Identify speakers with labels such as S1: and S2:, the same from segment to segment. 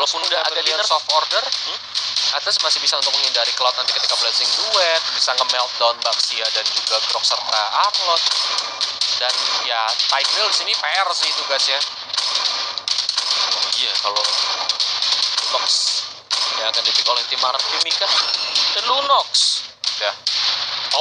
S1: walaupun udah agak di nerf
S2: soft order, Atlus masih bisa untuk menghindari Cloud nanti ketika Blazing Duet, bisa nge-meltdown Baxia dan juga Grok serta Arlot. Dan ya Tigreal di sini PR sih tugasnya.
S1: Iya, kalau Lunox yang akan dipick oleh tim Marat Kimika dan Lunox.
S2: Ya.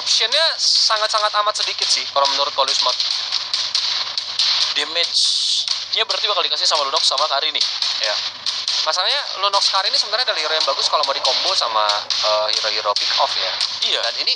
S2: Optionnya sangat-sangat amat sedikit sih kalau menurut Polius Mod.
S1: Damage-nya berarti bakal dikasih sama Lunox sama Kari nih.
S2: Ya. Masalahnya Lunox Kari ini sebenarnya adalah hero yang bagus kalau mau dikombo sama hero-hero pick off ya.
S1: Iya.
S2: Dan ini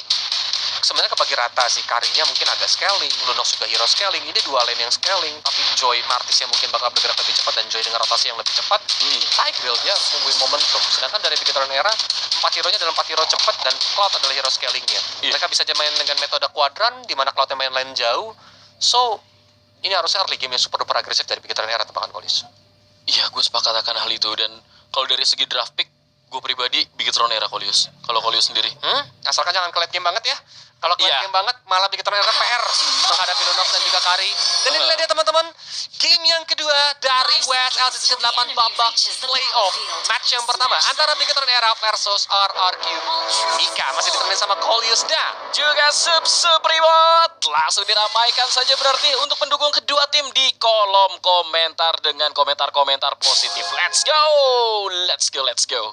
S2: sebenarnya kebagi rata sih, Karinya mungkin agak scaling, Lunox juga hero scaling. Ini dua lane yang scaling, tapi Joy Martis yang mungkin bakal bergerak lebih cepat dan Joy dengan rotasi yang lebih cepat. Tigreal dia harus nungguin momentum. Sedangkan dari Bigetron Era 4 hero-nya adalah 4 hero cepat dan Cloud adalah hero scalingnya. Mereka bisa aja main dengan metode kuadran di mana Cloud yang main lane jauh. So ini harusnya early game yang super duper agresif dari Bigetron Era tebakan Polis.
S1: Iya, gue sepakat akan hal itu. Dan kalau dari segi draft pick, gue pribadi Bigetron Era Kolius. Kalau Kolius sendiri,
S2: Asalkan jangan ke late game banget ya. Kalau ke late game banget, malah Bigetron Era PR menghadapi Lunox dan juga Kari. Dan inilah dia teman-teman, game yang kedua dari WSL Season 8 babak playoff. Match yang pertama antara Bigetron Era versus RRQ Mika. Masih ditemenin sama Kolius dan
S1: juga Supremot. Langsung diramaikan saja berarti untuk pendukung kedua tim di kolom komentar dengan komentar-komentar positif. Let's go, let's go, let's go.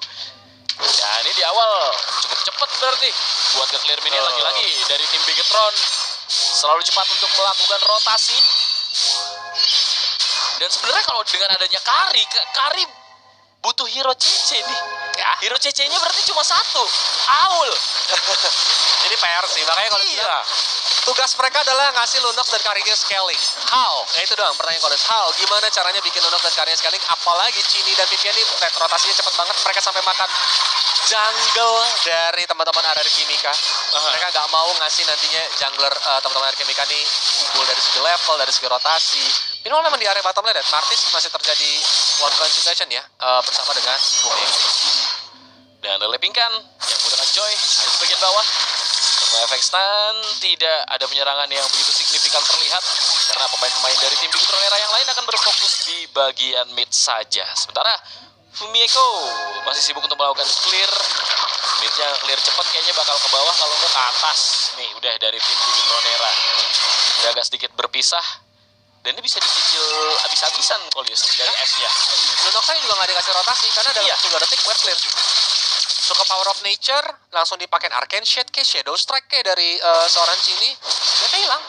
S1: Ya, ini di awal cukup cepat berarti buat nge-clear minion lagi-lagi dari tim Bigetron. Selalu cepat untuk melakukan rotasi. Dan sebenarnya kalau dengan adanya Kari butuh hero CC nih. Ya, hero CC-nya berarti cuma satu, Aul.
S2: ini PR sih, makanya kalau bilang, tugas mereka adalah ngasih Lunox dan Karinya scaling. How? Ya itu doang pertanyaan Collins. How? Gimana caranya bikin Lunox dan Karinya scaling? Apalagi Chini dan Vivian ini rotasinya cepet banget. Mereka sampai makan jungle dari teman-teman dari Kimika. Mereka nggak mau ngasih nantinya jungler teman-teman dari Kimika nih unggul dari segi level, dari segi rotasi. Minimal memang di area bottom lane, Martis masih terjadi one point situation ya bersama dengan Bumi.
S1: Dan Lepingkan yang menggunakan Joy ada di bagian bawah. Karena efek stun, tidak ada penyerangan yang begitu signifikan terlihat karena pemain-pemain dari tim Bigetron Era yang lain akan berfokus di bagian mid saja. Sementara Fumieko masih sibuk untuk melakukan clear. Midnya clear cepat kayaknya bakal ke bawah kalau nggak ke atas. Nih udah dari tim Bigetron Era. Udah agak sedikit berpisah. Dan ini bisa dicicil habis-habisan Kolius dari S-nya.
S2: Lunoxnya juga nggak dikasih rotasi karena dalam 10 detik wave clear. Suka Power of Nature, langsung dipakai Arcane Shade kayak Shadow Strike kayak dari seorang Chini, mereka hilang.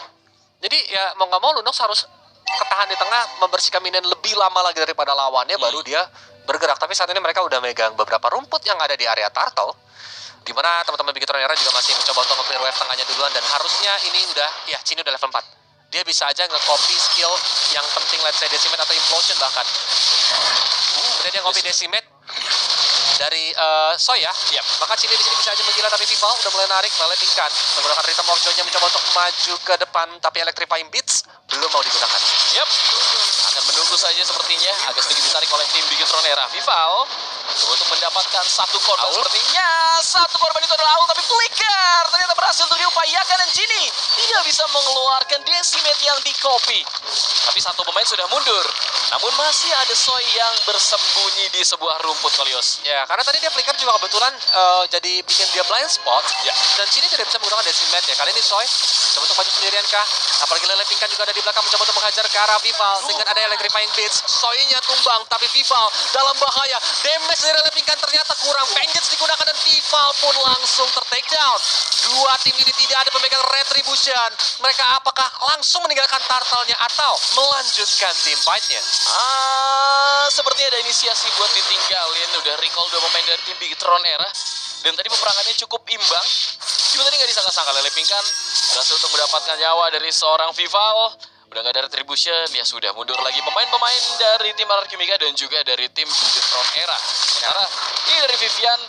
S2: Jadi ya mau nggak mau Lunox harus ketahan di tengah, membersihkan minion lebih lama lagi daripada lawannya, baru dia bergerak. Tapi saat ini mereka udah megang beberapa rumput yang ada di area Turtle, di mana teman-teman Bigetron Era juga masih mencoba untuk nge-clear wave tengahnya duluan, dan harusnya ini udah, ya Chini udah level 4. Dia bisa aja nge-copy skill yang penting, let's say Decimate atau Implosion bahkan. Udah dia copy Decimate dari Soy ya. Maka Chini di sini bisa aja menggila, tapi Vival udah mulai narik, melepingkan menggunakan Rhythm of Joy-nya mencoba untuk maju ke depan, tapi Electrifying Beats belum mau digunakan.
S1: Akan menunggu saja sepertinya, agak sedikit ditarik oleh tim Bigetron Era. Vival untuk mendapatkan satu korban sepertinya. Satu korban itu adalah Aul, tapi flicker ternyata berhasil untuk diupayakan dan Chini tidak bisa mengeluarkan Decimate yang di copy. Tapi satu pemain sudah mundur. Namun masih ada Soy yang bersembunyi di sebuah rumput Kolios.
S2: Ya, karena tadi dia flicker juga kebetulan jadi bikin dia blind spot. Dan Chini tidak bisa menggunakan Decimate ya. Kali ini Soy coba untuk maju sendirian kah? Apalagi Lelepingkan juga ada di belakang mencoba untuk menghajar ke arah Vival dengan ada Electrifying Beats. Soy-nya tumbang, tapi Vival dalam bahaya. Damage dari Lelepingkan ternyata kurang. Vengeance digunakan dan Vival pun langsung ter-take down. Dua tim ini tidak ada pemegang Retribution. Mereka apakah langsung meninggalkan Turtle-nya atau melanjutkan team fight-nya?
S1: Sepertinya ada inisiasi buat ditinggalin. Udah recall dua pemain dari tim Bigetron Era. Dan tadi peperangannya cukup imbang. Cuma tadi nggak disangka-sangka Lelepingkan berhasil untuk mendapatkan nyawa dari seorang Vival. Udah nggak ada retribution, ya sudah mundur lagi pemain-pemain dari tim RRQ Mika dan juga dari tim Bigetron Era. Sementara ini dari Vivian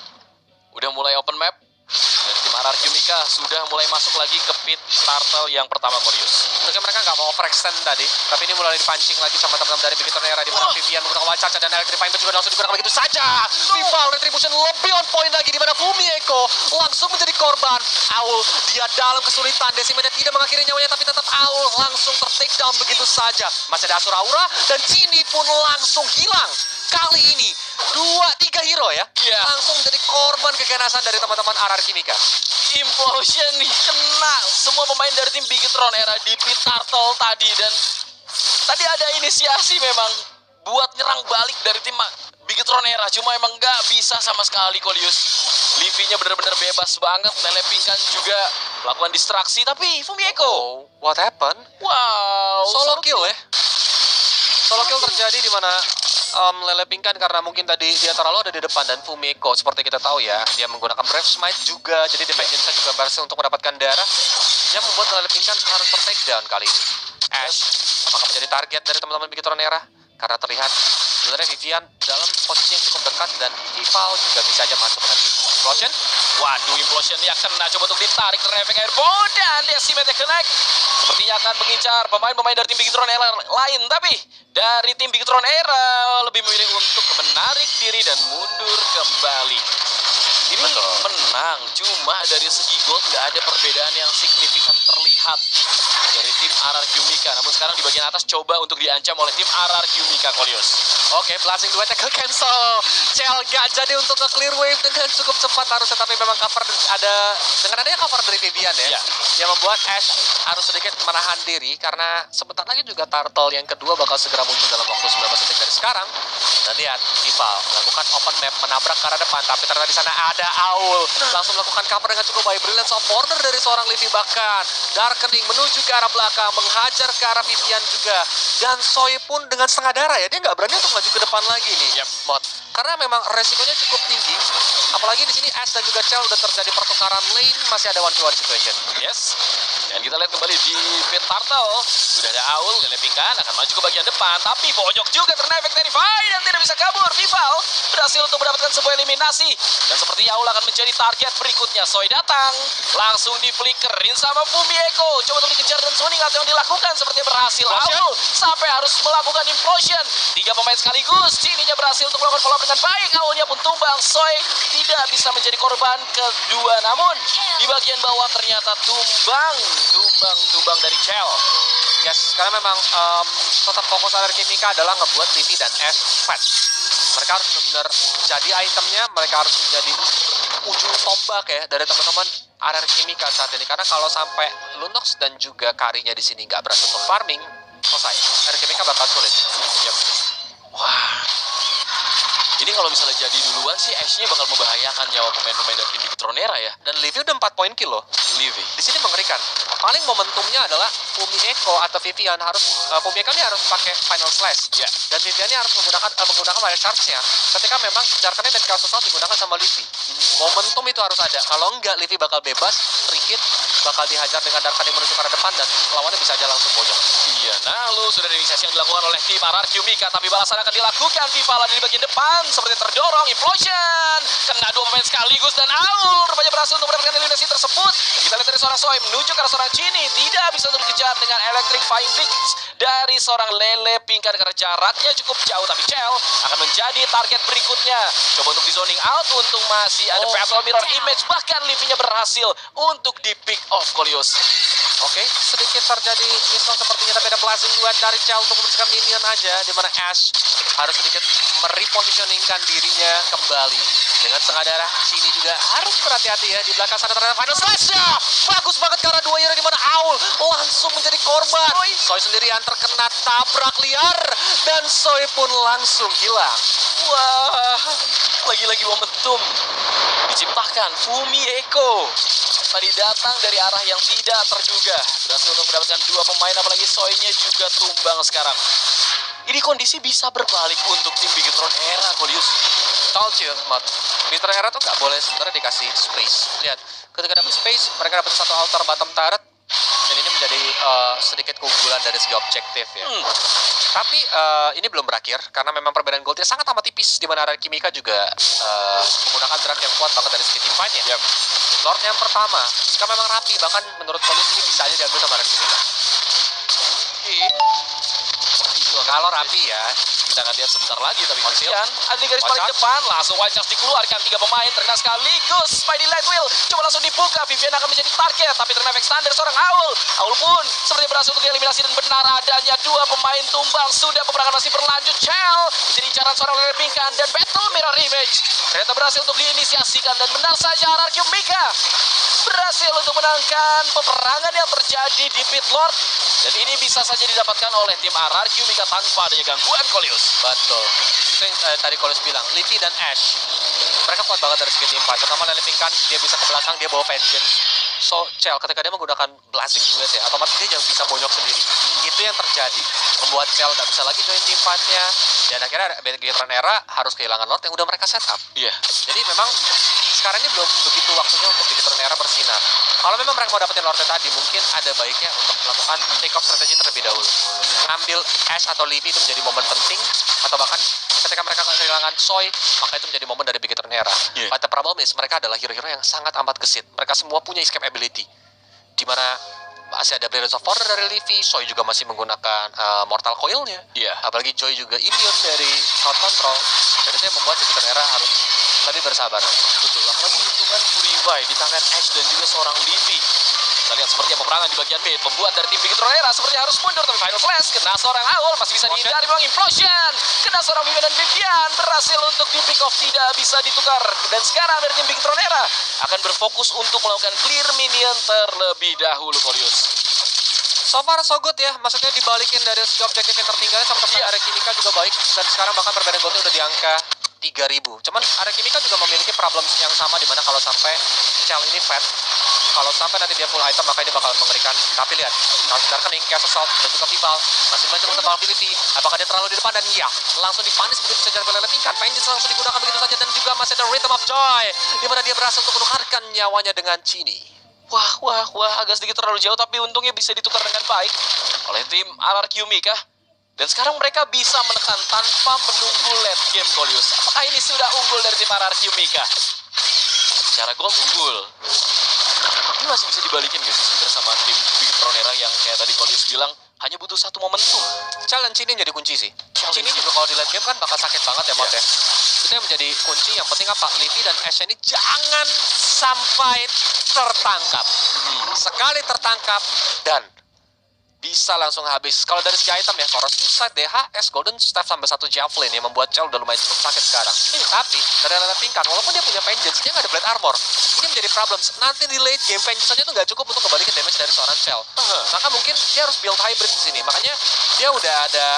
S1: udah mulai open map. Dari tim RRQ Mika sudah mulai masuk lagi ke pit Turtle yang pertama Kolius.
S2: Mungkin mereka nggak mau overextend tadi, tapi ini mulai dipancing lagi sama teman-teman dari Bigetron Era, di mana Vivian menggunakan Wild Charge dan Electrifying juga langsung digunakan begitu saja. Vival Retribution lebih on point lagi, di mana Fumieko langsung menjadi korban. Aul dia dalam kesulitan, Decimate tidak mengakhiri nyawanya, tapi tetap Aul langsung ter-take down begitu saja. Masih ada Asura Aura dan Chini pun langsung hilang Kali ini 2-3 hero ya,
S1: Iya.
S2: langsung jadi korban keganasan dari teman-teman RR Kimika.
S1: Implosion nih kena semua pemain dari tim Bigetron era DP Turtle tadi, dan tadi ada inisiasi memang buat nyerang balik dari tim Bigetron era, cuma emang nggak bisa sama sekali Kolius. Livy-nya bener-bener bebas banget, Lele Pingkan juga melakukan distraksi, tapi Fumieko,
S2: Oh, what happened?
S1: wow,
S2: Solo kill ya. Solo kill terjadi di mana Lele Pingkan karena mungkin tadi dia terlalu ada di depan, dan Fumieko seperti kita tahu ya, dia menggunakan Brave Smite juga, jadi Dependency juga berhasil untuk mendapatkan darah yang membuat Lele Pingkan harus ter-take down kali ini. Ash, apakah menjadi target dari teman-teman Bigetron era? Karena terlihat sebenarnya Vivian dalam posisi yang cukup dekat, dan Vival juga bisa aja masuk nanti. Explosion?
S1: Waduh, Implosion dia kena, coba untuk ditarik Refek Airborne, dan Decimate connect. Sepertinya akan mengincar pemain-pemain dari tim Bigetron era lain, tapi dari tim Bigetron era lebih memilih untuk menarik diri dan mundur kembali. Ini menang, cuma dari segi gold nggak ada perbedaan yang signifikan terlihat dari tim RRQ Mika. Namun sekarang di bagian atas coba untuk diancam oleh tim RRQ Mika, Kolius.
S2: Oke, blasting duetnya ke cancel. Cel gak jadi untuk nge-clear wave dengan cukup cepat harusnya, tapi memang cover ada dengan adanya cover dari Vivian ya.
S1: Iya.
S2: Yang membuat Ash harus sedikit menahan diri karena sebentar lagi juga Turtle yang kedua bakal segera muncul dalam waktu 19 detik dari sekarang. Dan lihat, Vival melakukan open map menabrak ke arah depan, tapi ternyata di sana ada Aul. Langsung melakukan cover dengan cukup baik. Brilliance of Order dari seorang Livy, bahkan Darkening menuju ke arah belakang, menghajar ke arah Vivian juga. Dan Soy pun dengan setengah darah ya, dia nggak berani untuk maju ke depan lagi nih.
S1: Yep.
S2: Mod. Karena memang resikonya cukup tinggi. Apalagi di sini Ash dan juga Chell udah terjadi pertukaran lane, masih ada 1v1 situation.
S1: Yes. Dan kita lihat kembali di pit Turtle. Sudah ada Aul, Lele Pingkan akan maju ke bagian depan, tapi pojok juga terkena efek Terrify dan tidak bisa kabur. Vival berhasil untuk mendapatkan sebuah eliminasi. Dan sepertinya Aul akan menjadi target berikutnya. Soy datang, langsung di flickerin sama Fumieko. Coba untuk dikejar dan swing atau yang dilakukan sepertinya berhasil. Aul sampai harus melakukan implosion. 3 pemain sekaligus, Cininya berhasil untuk melakukan follow up dengan baik. Aulnya pun tumbang. Soy tidak bisa menjadi korban kedua, namun di bagian bawah ternyata tumbang dari Chell.
S2: Yes, karena memang tetap fokus RR Kimika adalah ngebuat Livy dan Ash fat. Mereka harus benar-benar jadi itemnya, mereka harus menjadi ujung tombak ya dari teman-teman RR Kimika saat ini. Karena kalau sampai Lunox dan juga Karinya di sini nggak berhasil untuk farming, selesai. RR Kimika bakal sulit.
S1: Yep. Wah, ini kalau misalnya jadi duluan sih, Ash-nya bakal membahayakan nyawa pemain-pemain dari tim Bigetron era ya.
S2: Dan Livy udah 4 poin kill loh.
S1: Livy.
S2: Di sini mengerikan. Paling momentumnya adalah Fumieko atau Vivian harus Fumieko ini harus pakai final slash.
S1: Ya.
S2: Dan Vivian ini harus menggunakan wild charge-nya. Ketika memang Darkness dan Chaos Assault digunakan sama Livy. Momentum itu harus ada. Kalau enggak, Livy bakal bebas, free hit, bakal dihajar dengan Darkness menuju ke arah depan, dan lawannya bisa aja langsung bonyok.
S1: Iya, nah lu sudah ada inisiasi yang dilakukan oleh tim RRQ Mika, tapi balasan akan dilakukan. Vival ada di bagian depan, seperti terdorong, implosion. Kena 2 pemain sekaligus, dan Aul rupanya berhasil untuk mendapatkan eliminasi tersebut. Kita lihat dari seorang Soy menuju ke arah seorang Cini, tidak bisa untuk dikejar dengan Electric Flying Fix dari seorang Lele Pingkan karena jaraknya cukup jauh, tapi Chell akan menjadi target berikutnya. Coba untuk di zoning out, untung masih ada Battle Mirror Image, bahkan Livy-nya berhasil untuk di pick off, Kolius.
S2: Oke, sedikit terjadi miscon sepertinya, tapi ada blasting duet dari Chell untuk membersihkan minion aja, di mana Ash harus sedikit merepositioningkan dirinya kembali. Dengan setengah darah, Cini juga harus berhati-hati ya. Di belakang sana ternyata final slash-nya bagus banget karena 2 hero, di mana Aul langsung menjadi korban. Soy sendirian terkena tabrak liar, dan Soy pun langsung hilang.
S1: Wah, lagi-lagi momentum diciptakan. Fumieko tadi datang dari arah yang tidak terduga, berhasil untuk mendapatkan 2 pemain, apalagi Soy-nya juga tumbang sekarang. Ini kondisi bisa berbalik untuk tim Bigetron era, Kolius.
S2: Told you, Mod. Bigetron era tuh nggak boleh sebenarnya dikasih space. Lihat, ketika dapat space, mereka dapat satu altar bottom turret, dan ini menjadi sedikit keunggulan dari segi objektif ya. Tapi ini belum berakhir, karena memang perbedaan goldnya sangat amat tipis, di mana RR Kimika juga menggunakan draft yang kuat banget dari segi team fight-nya.
S1: Yep.
S2: Lord yang pertama, jika memang rapi, bahkan menurut Kolius ini bisa aja diambil sama RR Kimika.
S1: Seperti itu
S2: Kalau rapi ya,
S1: Kita akan lihat sebentar lagi, tapi Vivian ada di garis paling depan. Langsung Wild Charge dikeluarkan, 3 pemain terkena sekaligus. Spidey Lightwheel coba langsung dibuka. Vivian akan menjadi target, tapi terkena efek standar seorang Owl. Owl pun seperti berhasil untuk dieliminasi dan benar adanya 2 pemain tumbang. Sudah peperangan masih berlanjut. Chell jadi incaran seorang Lele Pingkan dan Battle Mirror Image ternyata berhasil untuk diinisiasikan dan benar saja RRQ Mika berhasil untuk menangkan peperangan yang terjadi di Pit Lord. Dan ini bisa saja didapatkan oleh tim RRQ Mika tanpa adanya gangguan Coleus.
S2: Betul. Itu yang tadi Coleus bilang, Livi dan Ash. Mereka kuat banget dari segi tim fight. Terutama Lele Pingkan, dia bisa ke belakang, dia bawa Vengeance. So, Chell ketika dia menggunakan Blazing Duet ya, otomatis dia yang bisa bonyok sendiri. Itu yang terjadi. Membuat Chell gak bisa lagi join tim fight-nya. Dan akhirnya Bigetron Era harus kehilangan Lord yang udah mereka setup.
S1: Iya.
S2: Jadi memang sekarang ini belum begitu waktunya untuk Bigetron Era bersinar. Kalau memang mereka mau dapetin Lord tadi, mungkin ada baiknya untuk melakukan take off strategi terlebih dahulu. Ambil Ash atau Livi itu menjadi momen penting, atau bahkan ketika mereka kehilangan Soy, maka itu menjadi momen dari Bigetron Era.
S1: Yeah.
S2: But the problem is, mereka adalah hero-hero yang sangat amat gesit. Mereka semua punya escape ability. Dimana masih ada Blades of Order dari Livi, Soy juga masih menggunakan Mortal Coil-nya.
S1: Iya.
S2: Apalagi Joy juga immune dari crowd control. Dan itu yang membuat Bigetron Era harus lebih bersabar.
S1: Betul, apalagi hitungan Purify di tangan Ash dan juga seorang Livi. Kita lihat seperti apa peperangan di bagian mid membuat dari tim Bigetron Era seperti harus mundur, tapi Final Flash kena seorang Owl masih bisa dihindari memang Implosion. Kena seorang Vivian dan Vivian berhasil untuk di pick off, tidak bisa ditukar. Dan sekarang dari tim Bigetron Era akan berfokus untuk melakukan clear minion terlebih dahulu, Coleus.
S2: So far so good ya, maksudnya dibalikin dari segi objektif yang tertinggalnya sama teman Arek Kimika juga baik. Dan sekarang bahkan perbedaan goldnya udah di angka 3.000. Cuman Arek Kimika juga memiliki problem yang sama, dimana kalau sampai Chell ini fat, kalau sampai nanti dia full item maka ini bakal mengerikan. Tapi lihat, Counter Darkening, Chaos Assault, dan juga Vival masih mencoba untuk ability. Apakah dia terlalu di depan? Dan iya, langsung dipanis begitu saja oleh Lele Pingkan. Vengeance langsung digunakan begitu saja, dan juga masih ada Rhythm of Joy, dimana dia berhasil untuk menukarkan nyawanya dengan Chini.
S1: Wah, agak sedikit terlalu jauh, tapi untungnya bisa ditukar dengan baik oleh tim RRQ Mika. Dan sekarang mereka bisa menekan tanpa menunggu late game, Coleus. Apakah ini sudah unggul dari tim RRQ Mika? Secara gold unggul. Ini masih bisa dibalikin gak sih sebenarnya sama tim Bigetron Era yang kayak tadi Coleus bilang hanya butuh satu momentum.
S2: Challenge ini jadi kunci sih. Challenge ini juga kalau di late game kan bakal sakit banget ya, Mot ya. Itu yang menjadi kunci. Yang penting apa? Livi dan Ash ini jangan sampai tertangkap. Sekali tertangkap dan bisa langsung habis. Kalau dari segi item ya, Forest Insight, DHS, Golden Staff sampai 1 Javelin yang membuat Chell udah lumayan cukup sakit sekarang. Tapi dari Lele Pingkan, walaupun dia punya Vengeance, dia nggak ada Blade Armor. Ini menjadi problem. Nanti di late game Vengeance saja tuh nggak cukup untuk ngebalikin damage dari seorang Chell. Maka mungkin dia harus build hybrid di sini. Makanya dia udah ada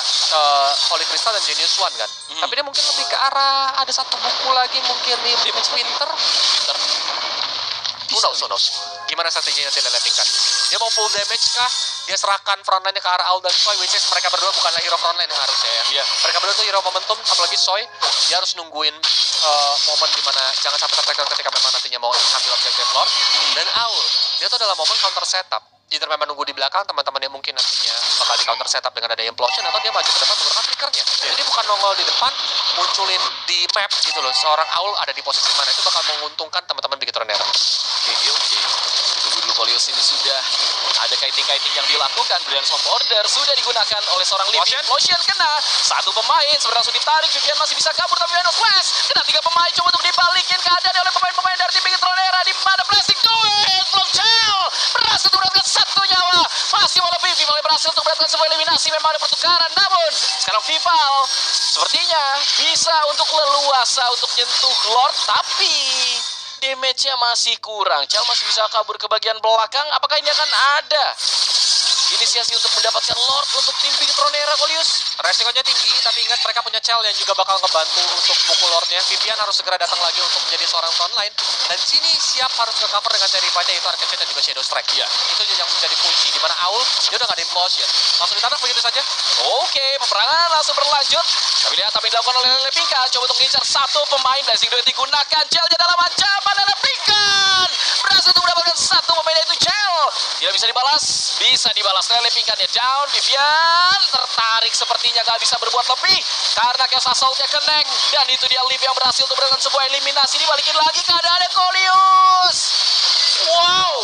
S2: Holy Crystal dan Genius One kan. Tapi dia mungkin lebih ke arah ada satu buku lagi mungkin di Winter. Who knows? Gimana strateginya nanti Lele Pingkan? Dia mau full damage kah? Dia serahkan frontline-nya ke arah Owl dan Soy, which is mereka berdua bukanlah hero frontline yang harusnya ya.
S1: Iya.
S2: Mereka berdua tuh hero momentum, apalagi Soy, dia harus nungguin momen dimana jangan sampai tertekan ketika memang nantinya mau ambil objektif Lord. Dan Owl, dia tuh adalah momen counter setup. Jadi memang nunggu di belakang, teman-teman yang mungkin nantinya bakal di counter setup dengan ada implosion, atau dia maju ke depan menggunakan triggernya. Jadi bukan nongol di depan, munculin di map gitu loh. Seorang Owl ada di posisi mana, itu bakal menguntungkan teman-teman Bigetron Era.
S1: Oke. Tunggu dulu, Coleus, ini sudah ada kiting-kiting yang dilakukan. Brilliance of Order sudah digunakan oleh seorang Livi. Explosion kena satu pemain, sebenarnya langsung ditarik. Vivian masih bisa kabur, tapi Final Flash kena 3 pemain, coba untuk dibalikin keadaan oleh pemain-pemain dari tim Bigetron Era. Di mana Blessing do it from Chell berhasil untuk mendapatkan 1 nyawa. Masih oleh Vival berhasil untuk mendapatkan sebuah eliminasi. Memang ada pertukaran, namun sekarang Vival sepertinya bisa untuk leluasa untuk nyentuh Lord, tapi damage-nya masih kurang. Chell masih bisa kabur ke bagian belakang. Apakah ini akan ada inisiasi untuk mendapatkan Lord untuk tim Bigetron Era, Coleus?
S2: Resikonya tinggi, tapi ingat mereka punya Chell yang juga bakal ngebantu untuk mukul Lordnya. Vivian harus segera datang lagi untuk menjadi seorang frontline. Dan sini siap harus nge-cover dengan seri fight-nya, yaitu Arcane dan juga Shadow Strike.
S1: Iya.
S2: Itu yang menjadi kunci, dimana Owl, dia udah gak ada implosion. Langsung ditabrak begitu saja.
S1: Oke, peperangan langsung berlanjut. Tapi lihat apa yang dilakukan oleh Lele Pingkan. Coba untuk mengincar 1 pemain. Blessing Duet digunakan. Chell-nya dalam ancaman. Lele Pingkan berhasil untuk mendapatkan 1 pemain, yaitu Chell. Tidak bisa dibalas. Bisa dibalas. Lele Pingkannya down. Vivian tertarik, sepertinya gak bisa berbuat lebih karena Chaos Assault-nya connect. Dan itu dia Liv yang berhasil untuk mendapatkan sebuah eliminasi. Dibalikin lagi keadaannya, Coleus. Wow,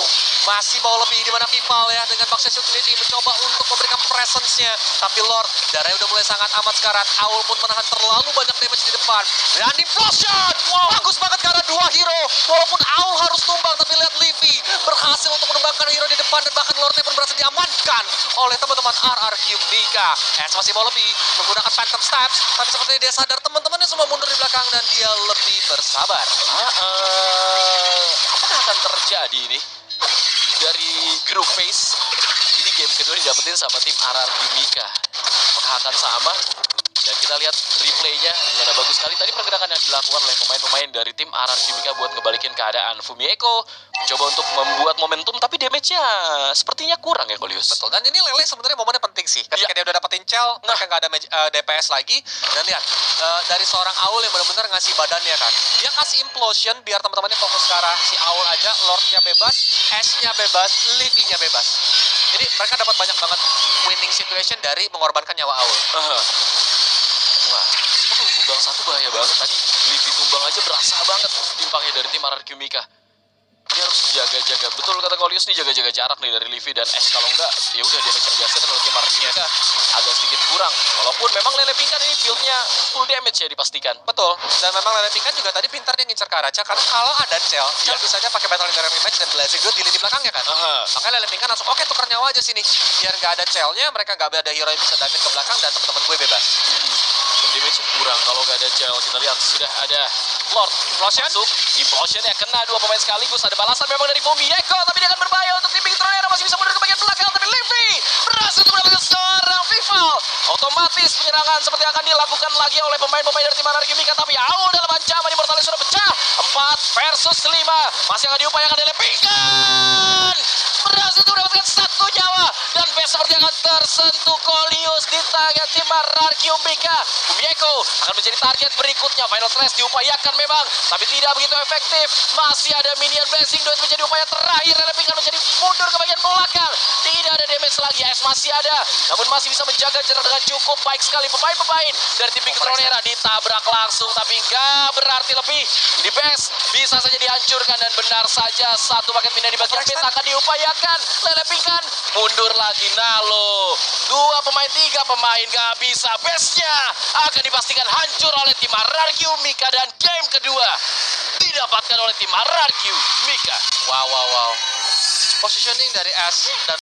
S2: masih mau lebih di mana Vival ya dengan Boxes Utility mencoba untuk memberikan presence-nya, tapi Lord darahnya udah mulai sangat amat sekarat. Owl pun menahan terlalu banyak damage di depan dan implosion. Bagus banget karena dua hero, walaupun Owl harus tumbang, tapi lihat Livy berhasil untuk menumbangkan hero di depan dan bahkan Lordnya pun berhasil diamankan oleh teman-teman RRQ Mika. Masih mau lebih menggunakan Phantom Steps, tapi sepertinya dia sadar teman-temannya semua mundur di belakang dan dia lebih bersabar.
S1: Apa akan terjadi ini dari group phase? Ini game kedua didapetin sama tim RRQ Mika. Apakah akan sama? Dan kita lihat replaynya, gimana bagus sekali tadi pergerakan yang dilakukan oleh pemain-pemain dari tim RRQ Mika buat ngebalikin keadaan. Fumieko mencoba untuk membuat momentum, tapi damage-nya sepertinya kurang ya, Kolius.
S2: Betul, dan ini Lele sebenarnya momennya penting sih. Ketika dia udah dapetin Cell, mereka nggak ada DPS lagi. Dan lihat, dari seorang Owl yang benar-benar ngasih badannya kan. Dia kasih implosion biar teman-temannya fokus ke arah si Owl aja, Lord-nya bebas, Ash-nya bebas, Livy-nya bebas. Jadi mereka dapat banyak banget winning situation dari mengorbankan nyawa Owl.
S1: Wah, itu kalau tumbang satu bahaya banget. Tadi Livy tumbang aja berasa banget timpangnya dari tim RRQ Mika. Ini harus jaga-jaga. Betul kata Kolius nih, jaga-jaga jarak nih dari Livy dan Ash. Kalau enggak, ya udah damage yang biasa oleh tim RRQ Mika agak sedikit kurang. Walaupun memang Lele Pingkan ini build-nya full damage ya dipastikan.
S2: Betul, dan memang Lele Pingkan juga tadi pintar dia ngincer ke arah Cell, karena kalau ada Cell bisa aja pakai Battle Mirror Image dan Blazing Good di lini belakangnya kan. Makanya Lele Pingkan langsung, oke tukar nyawa aja sini. Biar nggak ada Cell-nya, mereka nggak ada hero yang bisa dive ke belakang dan teman-teman gue bebas.
S1: Damage kurang kalau nggak ada Cell. Kita lihat sudah ada Lord masuk. Implosion ya kena dua pemain sekaligus. Ada balasan memang dari Fumieko, tapi dia akan berbahaya untuk tim Tronera. Masih bisa mundur ke bagian belakang, tapi Livy berhasil untuk mendapatkan seorang Vival. Otomatis penyerangan seperti akan dilakukan lagi oleh pemain-pemain dari tim RRQ Mika, tapi Owl dalam ancaman. Immortalis sudah pecah. 4 versus 5. Masih akan diupayakan oleh Pingkan. Berhasil untuk mendapatkan satu nyawa dan best seperti akan tersentuh Kolius di tangan tim RRQ Mika. Fumieko akan menjadi target berikutnya. Final Slash diupayakan memang, tapi tidak begitu efektif. Masih ada minion Blazing Duet menjadi upaya terakhir. Lele Pingkan menjadi mundur ke bagian belakang. Tidak ada damage lagi. S masih ada, namun masih bisa menjaga jarak dengan cukup baik sekali. Pemain-pemain dari tim Tronera ditabrak langsung, tapi nggak berarti lebih. Di best bisa saja dihancurkan dan benar saja satu paket minion di bagian mid akan diupayakan. Lele Pingkan mundur lagi. Nalo 2 pemain 3 pemain gak bisa. Bestnya akan dipastikan hancur oleh tim RRQ Mika dan game kedua didapatkan oleh tim RRQ Mika.
S2: Wow. Positioning dari Ash dan